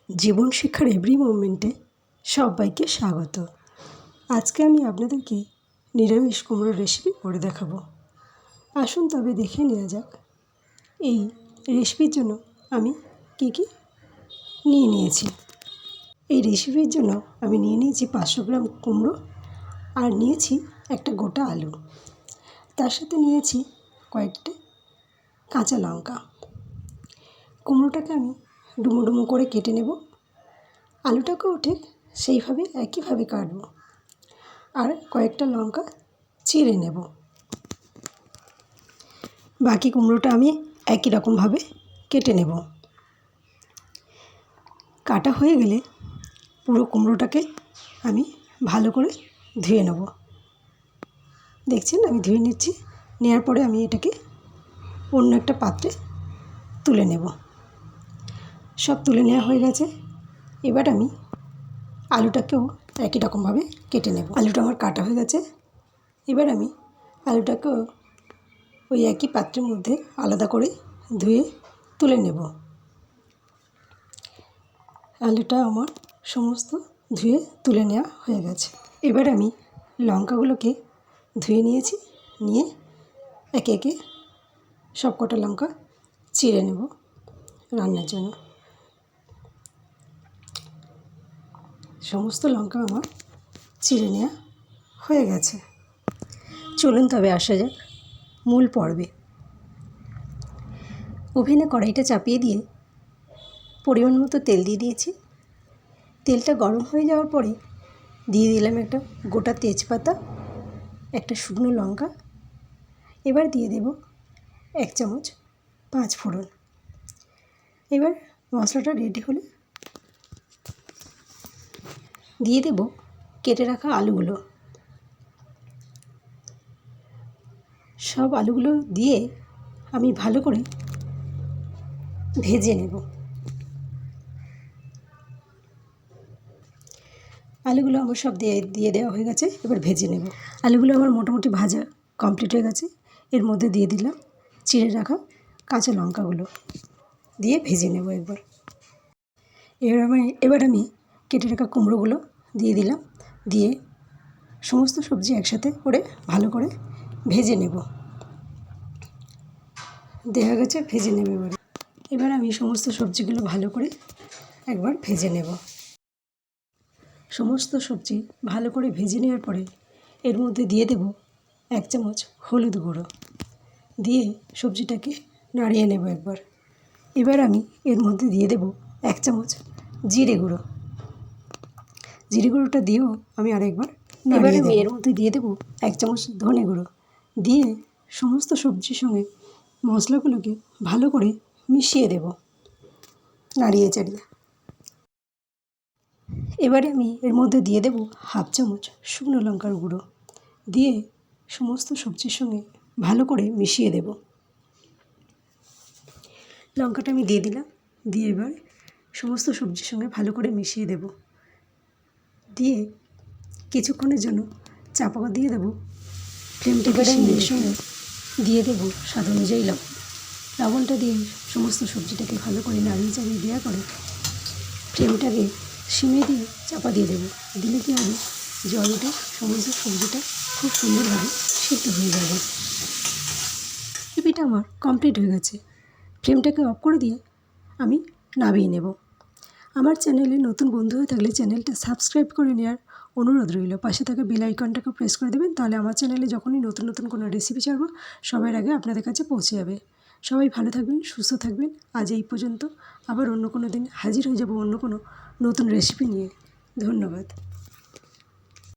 জীবন শিক্ষার এভরি মোমেন্টে সবাইকে স্বাগত। আজকে আমি আপনাদেরকে নিরামিষ কুমড়োর রেসিপি করে দেখাবো। আসুন তবে দেখে নেওয়া যাক এই রেসিপির জন্য আমি কি নিয়েছি। এই রেসিপির জন্য আমি নিয়েছি 500 গ্রাম কুমড়ো আর নিয়েছি একটা গোটা আলু। তার সাথে নিয়েছি কয়েকটা কাঁচা লঙ্কা। কুমড়োটাকে আমি ডুমো ডুমো করে কেটে নেব। আলুটাকেও ঠিক সেইভাবে একইভাবে কাটব আর কয়েকটা লঙ্কা চিড়ে নেব। বাকি কুমড়োটা আমি একই রকমভাবে কেটে নেব। কাটা হয়ে গেলে পুরো কুমড়োটাকে আমি ভালো করে ধুয়ে নেব। দেখছেন আমি ধুয়ে নিচ্ছি। নেওয়ার পরে আমি এটাকে অন্য একটা পাত্রে তুলে নেব। সব তুলে নেওয়া হয়ে গেছে। এবার আমি আলুটাকেও একই রকমভাবে কেটে নেব। আলুটা আমার কাটা হয়ে গেছে। এবার আমি আলুটাকেও ওই একই পাত্রের মধ্যে আলাদা করে ধুয়ে তুলে নেব। আলুটা আমার সমস্ত ধুয়ে তুলে নেওয়া হয়ে গেছে। এবার আমি লঙ্কাগুলোকে ধুয়ে নিয়েছি। নিয়ে একে একে সব কটা লঙ্কা চিড়ে নেব রান্নার জন্য। সমস্ত লঙ্কা আমার চিড়ে নেওয়া হয়ে গেছে। চলুন তবে আসা যাক মূল পর্বে। ওভেনে কড়াইটা চাপিয়ে দিয়ে পরিমাণ মতো তেল দিয়ে দিয়েছি। তেলটা গরম হয়ে যাওয়ার পরে দিয়ে দিলাম একটা গোটা তেজপাতা, একটা শুকনো লঙ্কা। এবার দিয়ে দেব 1 চামচ 5 ফোড়ন। এবার মশলাটা রেডি হলে দিয়ে দেব কেটে রাখা আলুগুলো। সব আলুগুলো দিয়ে আমি ভালো করে ভেজে নেব। আলুগুলো আমার সব দিয়ে দেওয়া হয়ে গেছে। এবার ভেজে নেব। আলুগুলো আমার মোটামুটি ভাজা কমপ্লিট হয়ে গেছে। এর মধ্যে দিয়ে দিলাম চিড়ে রাখা কাঁচা লঙ্কাগুলো দিয়ে ভেজে নেব একবার। এবার আমি কেটে রাখা কুমড়োগুলো দিয়ে দিলাম। দিয়ে সমস্ত সবজি একসাথে করে ভালো করে ভেজে নেব। দেখা গেছে ভেজে নেব। এবার আমি সমস্ত সবজিগুলো ভালো করে একবার ভেজে নেব। সমস্ত সবজি ভালো করে ভেজে নেওয়ার পরে এর মধ্যে দিয়ে দেব 1 চামচ হলুদ গুঁড়ো। দিয়ে সবজিটাকে নাড়িয়ে নেব একবার। এবার আমি এর মধ্যে দিয়ে দেব 1 চামচ জিরে গুঁড়ো। জিরে গুঁড়োটা দিয়েও আমি আরেকবার নাড়িয়ে দেব। এর মধ্যে দিয়ে দেব 1 চামচ ধনে গুঁড়ো। দিয়ে সমস্ত সবজির সঙ্গে মশলাগুলোকে ভালো করে মিশিয়ে দেব নাড়িয়ে চাড়িয়ে। এবারে আমি এর মধ্যে দিয়ে দেব 1/2 চামচ শুকনো লঙ্কার গুঁড়ো। দিয়ে সমস্ত সবজির সঙ্গে ভালো করে মিশিয়ে দেব। লঙ্কাটা আমি দিয়ে দিলাম। দিয়ে এবার সমস্ত সবজির সঙ্গে ভালো করে মিশিয়ে দেব। দিয়ে কিছুক্ষণের জন্য চাপা দিয়ে দেব। ফ্লেমটাকে সিমের সঙ্গে দিয়ে দেব স্বাদ অনুযায়ী লবণ। লবণটা দিয়ে সমস্ত সবজিটাকে ভালো করে নাড়িয়ে চাড়িয়ে দেওয়ার পরে ফ্লেমটাকে সিমে দিয়ে চাপা দিয়ে দেবো। দিলে কি হবে, জল উঠে সমস্ত সবজিটা খুব সুন্দরভাবে সিদ্ধ হয়ে যাবে। রেসিপিটা আমার কমপ্লিট হয়ে গেছে। ফ্লেমটাকে অফ করে দিয়ে আমি নামিয়ে নেব। আমার চ্যানেলে নতুন বন্ধু হয়ে থাকলে চ্যানেলটা সাবস্ক্রাইব করে নেওয়ার অনুরোধ রইল। পাশে থাকা বেল আইকনটাকে প্রেস করে দেবেন। তাহলে আমার চ্যানেলে যখনই নতুন নতুন কোনো রেসিপি ছাড়বো সবার আগে আপনাদের কাছে পৌঁছে যাবে। সবাই ভালো থাকবেন, সুস্থ থাকবেন। আজ এই পর্যন্ত। আবার অন্য কোনো দিন হাজির হয়ে যাব অন্য কোনো নতুন রেসিপি নিয়ে। ধন্যবাদ।